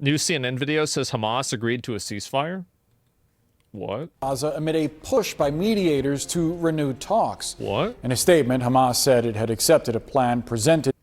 New CNN video says Hamas agreed to a ceasefire. What? Gaza amid a push by mediators to renew talks. What? In a statement, Hamas said it had accepted a plan presented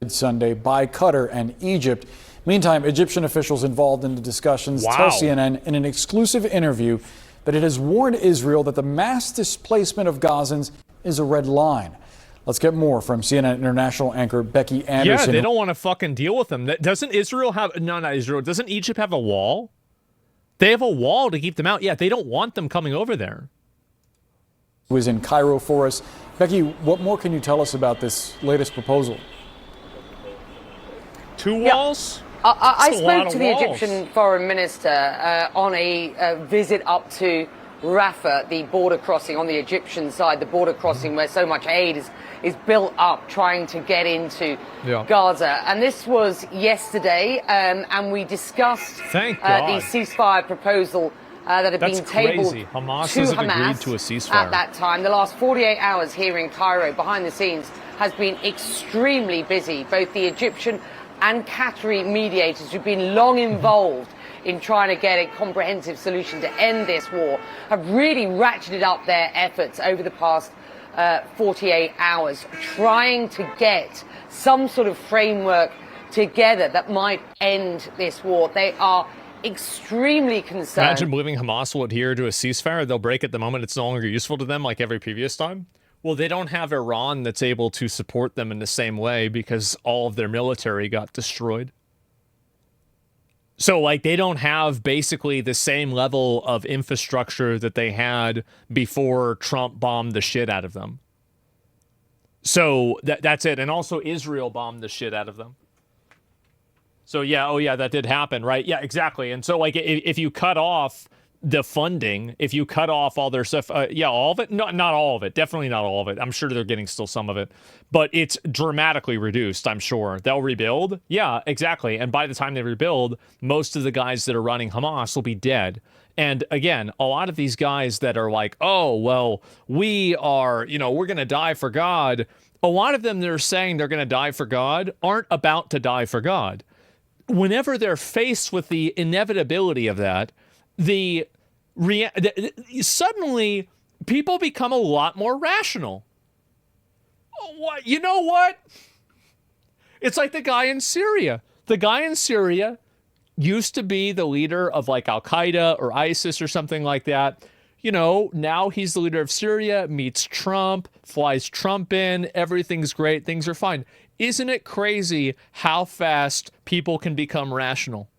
Sunday by Qatar and Egypt. Meantime, Egyptian officials involved in the discussions tell CNN in an exclusive interview that it has warned Israel that the mass displacement of Gazans is a red line. Let's get more from CNN international anchor Becky Anderson. Yeah, they don't want to fucking deal with them. Doesn't Israel have... No, not Israel. Doesn't Egypt have a wall? They have a wall to keep them out. Yeah, they don't want them coming over there. Who is in Cairo for us. Becky, what more can you tell us about this latest proposal? Two walls? I spoke to the Egyptian foreign minister on a visit up to Rafah, the border crossing on the Egyptian side, the border crossing where so much aid is built up trying to get into Gaza. And this was yesterday, and we discussed the ceasefire proposal that had been tabled to Hamas at that time. The last 48 hours here in Cairo, behind the scenes, has been extremely busy. Both the Egyptian and Qatari mediators who've been long involved in trying to get a comprehensive solution to end this war have really ratcheted up their efforts over the past 48 hours, trying to get some sort of framework together that might end this war. They are extremely concerned. Imagine believing Hamas will adhere to a ceasefire. They'll break it the moment it's no longer useful to them, like every previous time. Well, they don't have Iran that's able to support them in the same way because all of their military got destroyed. So, like, they don't have basically the same level of infrastructure that they had before Trump bombed the shit out of them. So, that's it. And also, Israel bombed the shit out of them. So, yeah, oh, yeah, that did happen, right? Yeah, exactly. And so, like, if you cut off the funding, if you cut off all their stuff, yeah, all of it? No, not all of it. Definitely not all of it. I'm sure they're getting still some of it. But it's dramatically reduced, I'm sure. They'll rebuild? Yeah, exactly. And by the time they rebuild, most of the guys that are running Hamas will be dead. And again, a lot of these guys that are like, oh, well, we are, you know, we're going to die for God. A lot of them that are saying they're going to die for God aren't about to die for God. Whenever they're faced with the inevitability of that, suddenly people become a lot more rational. What? You know what? It's like the guy in Syria. The guy in Syria used to be the leader of like Al-Qaeda or ISIS or something like that. You know, now he's the leader of Syria, meets Trump, flies Trump in, everything's great, things are fine. Isn't it crazy how fast people can become rational?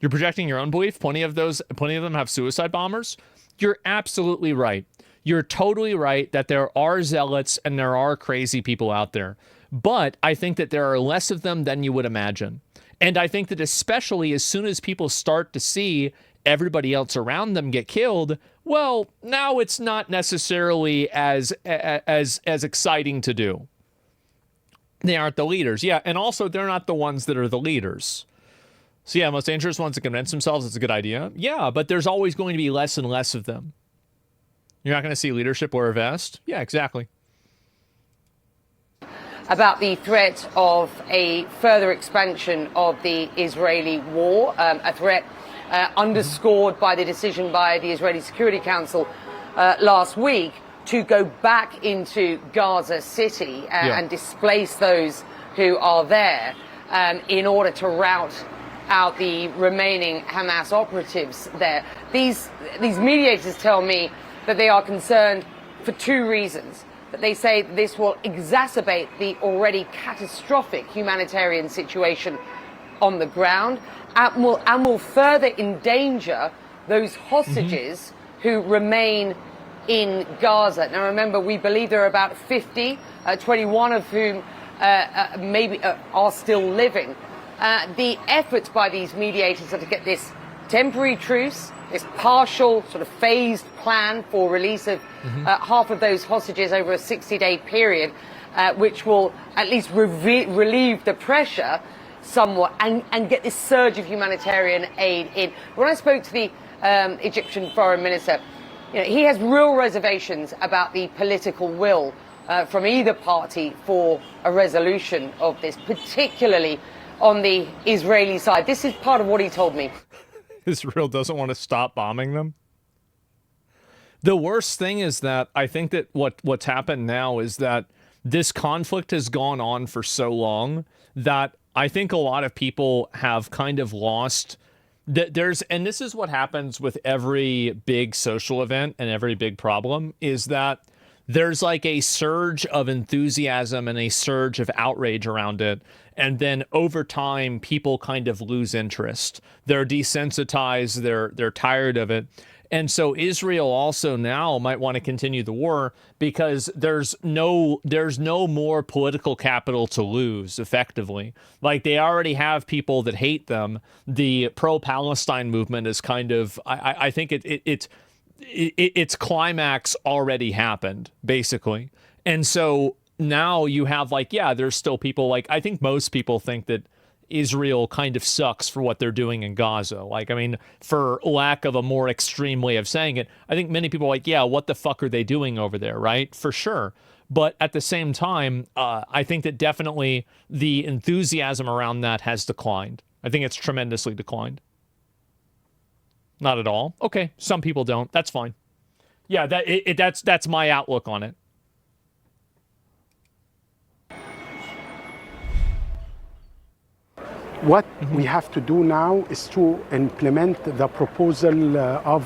You're projecting your own belief. Plenty of them have suicide bombers. You're absolutely right. You're totally right that there are zealots and there are crazy people out there. But I think that there are less of them than you would imagine. And I think that especially as soon as people start to see everybody else around them get killed, well, now it's not necessarily as exciting to do. They aren't the leaders. Yeah, and also they're not the ones that are the leaders. So yeah, most dangerous ones to convince themselves it's a good idea. Yeah, but there's always going to be less and less of them. You're not going to see leadership wear a vest? Yeah, exactly. About the threat of a further expansion of the Israeli war, a threat underscored by the decision by the Israeli Security Council last week to go back into Gaza City and displace those who are there in order to rout out the remaining Hamas operatives there. These mediators tell me that they are concerned for two reasons. That they say this will exacerbate the already catastrophic humanitarian situation on the ground and will further endanger those hostages who remain in Gaza. Now remember, we believe there are about 50, 21 of whom maybe are still living. The efforts by these mediators are to get this temporary truce, this partial sort of phased plan for release of half of those hostages over a 60-day period, which will at least relieve the pressure somewhat and get this surge of humanitarian aid in. When I spoke to the Egyptian foreign minister, you know, he has real reservations about the political will from either party for a resolution of this, particularly on the Israeli side. This is part of what he told me. Israel doesn't want to stop bombing them. The worst thing is that I think that what's happened now is that this conflict has gone on for so long that I think a lot of people have kind of lost that and this is what happens with every big social event and every big problem, is that there's like a surge of enthusiasm and a surge of outrage around it. And then over time, people kind of lose interest. They're desensitized. They're tired of it. And so Israel also now might want to continue the war because there's no more political capital to lose effectively. Like, they already have people that hate them. The pro-Palestine movement is kind of, I think its climax already happened, basically. And so now you have, like, yeah, there's still people, like, I think most people think that Israel kind of sucks for what they're doing in Gaza. Like, I mean, for lack of a more extreme way of saying it, I think many people are like, yeah, what the fuck are they doing over there, right? For sure. But at the same time, I think that definitely the enthusiasm around that has declined. I think it's tremendously declined. Not at all. Okay, some people don't. That's fine. Yeah, that's my outlook on it. What we have to do now is to implement the proposal of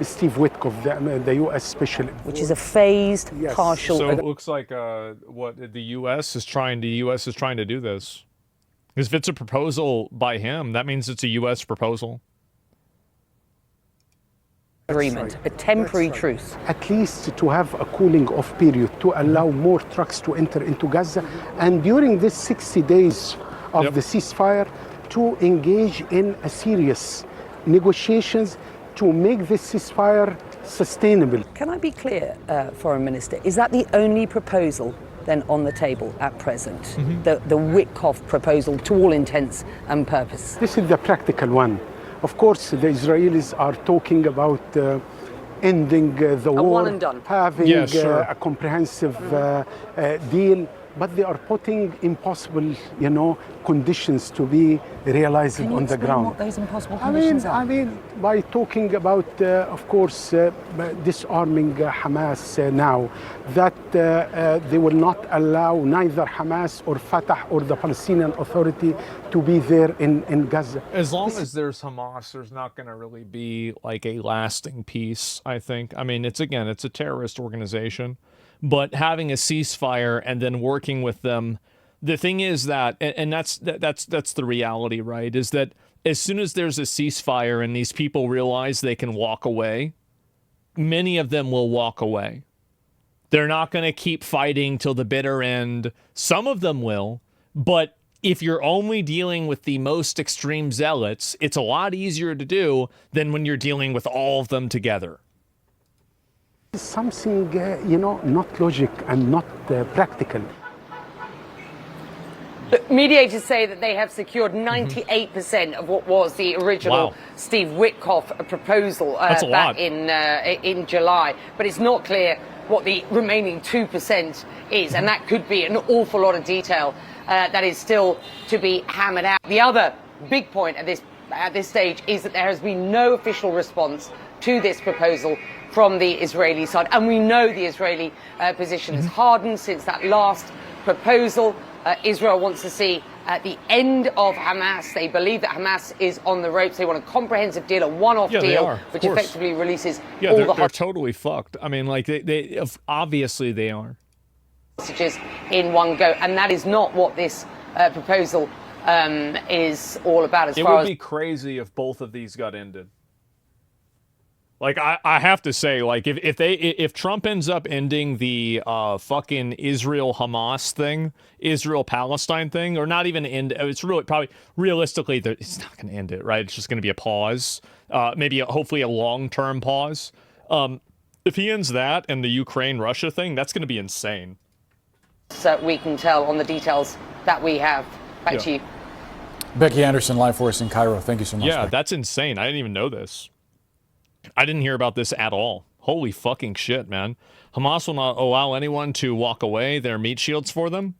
Steve Witkoff, the U.S. Special Envoy. Which is a phased, partial... So it looks like what the U.S. is trying to do this. Because if it's a proposal by him, that means it's a U.S. proposal. agreement, a temporary truce. At least to have a cooling off period to allow more trucks to enter into Gaza. And during this 60 days of the ceasefire, to engage in a serious negotiations to make this ceasefire sustainable. Can I be clear, Foreign Minister, is that the only proposal then on the table at present? The Witkoff proposal to all intents and purposes? This is the practical one. Of course, the Israelis are talking about ending the war, one and done. having a comprehensive deal, but they are putting impossible, conditions to be realized on the ground. What those impossible conditions are? I mean, by talking about, of course, disarming Hamas now, that they will not allow neither Hamas or Fatah or the Palestinian Authority to be there in Gaza. As long as there's Hamas, there's not going to really be like a lasting peace, I think. I mean, it's a terrorist organization. But having a ceasefire and then working with them, the thing is that, and that's the reality, right? Is that as soon as there's a ceasefire and these people realize they can walk away, many of them will walk away. They're not going to keep fighting till the bitter end. Some of them will, but if you're only dealing with the most extreme zealots, it's a lot easier to do than when you're dealing with all of them together. Something, not logic and not practical. Mediators say that they have secured 98% of what was the original Steve Witkoff proposal back in July. But it's not clear what the remaining 2% is, and that could be an awful lot of detail that is still to be hammered out. The other big point at this stage is that there has been no official response to this proposal from the Israeli side. And we know the Israeli position has hardened since that last proposal. Israel wants to see the end of Hamas. They believe that Hamas is on the ropes. They want a comprehensive deal, a one-off deal, which effectively releases all the they're totally fucked. I mean, like, they obviously they are. Hostages in one go. And that is not what this proposal is all about. It would be crazy if both of these got ended. Like, I have to say, like, if Trump ends up ending the fucking Israel-Hamas thing, Israel-Palestine thing, or not even end, it's really probably realistically it's not going to end it, right? It's just going to be a pause, maybe hopefully a long-term pause. If he ends that and the Ukraine-Russia thing, that's going to be insane. So we can tell on the details that we have. Back to you. Becky Anderson, live for us in Cairo. Thank you so much. Yeah, Becky. That's insane. I didn't even know this. I didn't hear about this at all. Holy fucking shit, man. Hamas will not allow anyone to walk away their meat shields for them.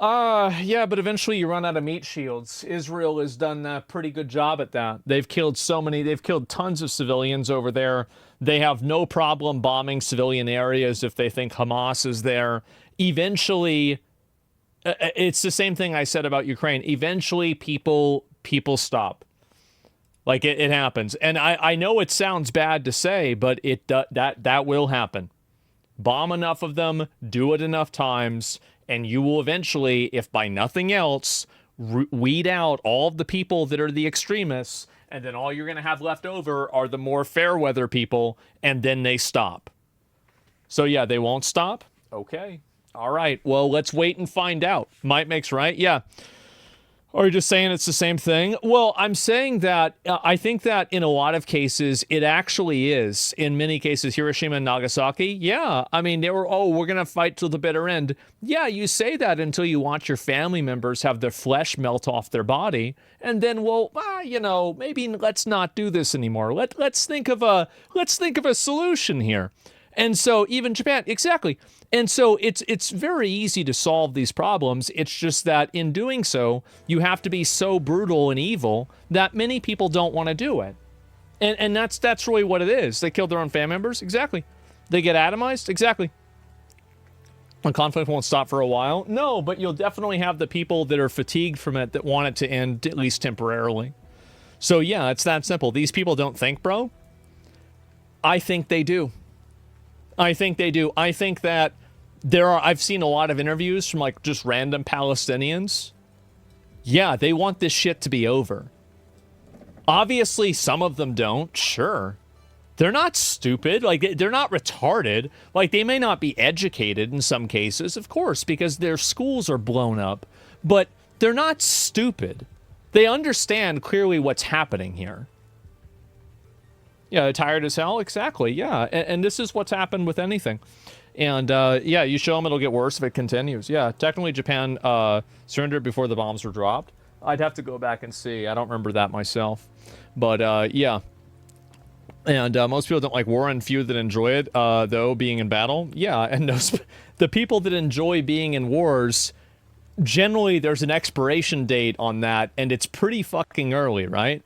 Yeah, but eventually you run out of meat shields. Israel has done a pretty good job at that. They've killed tons of civilians over there. They have no problem bombing civilian areas if they think Hamas is there. Eventually, it's the same thing I said about Ukraine. Eventually, people stop. Like it happens. And I know it sounds bad to say, but that will happen. Bomb enough of them, do it enough times, and you will eventually, if by nothing else, weed out all of the people that are the extremists, and then all you're going to have left over are the more fair weather people, and then they stop. So yeah, they won't stop? Okay. All right. Well, let's wait and find out. Might makes right? Yeah. Or you're just saying it's the same thing? Well, I'm saying that I think that in a lot of cases, it actually is. In many cases, Hiroshima and Nagasaki, yeah. I mean, they were, we're going to fight till the bitter end. Yeah, you say that until you watch your family members have their flesh melt off their body. And then, maybe let's not do this anymore. Let's think of a solution here. And so even Japan, exactly. And so it's very easy to solve these problems. It's just that in doing so, you have to be so brutal and evil that many people don't want to do it. And that's really what it is. They killed their own family members? Exactly. They get atomized? Exactly. The conflict won't stop for a while? No, but you'll definitely have the people that are fatigued from it that want it to end, at least temporarily. So yeah, it's that simple. These people don't think, bro. I think they do. I think they do. I think that I've seen a lot of interviews from like just random Palestinians. Yeah, they want this shit to be over. Obviously, some of them don't. Sure. They're not stupid. Like, they're not retarded. Like, they may not be educated in some cases, of course, because their schools are blown up. But they're not stupid. They understand clearly what's happening here. Yeah, tired as hell? Exactly, yeah. And this is what's happened with anything. And, yeah, you show them it'll get worse if it continues. Yeah, technically Japan surrendered before the bombs were dropped. I'd have to go back and see. I don't remember that myself. But, yeah. And most people don't like war, and few that enjoy it, though, being in battle. Yeah, and the people that enjoy being in wars, generally there's an expiration date on that, and it's pretty fucking early, right?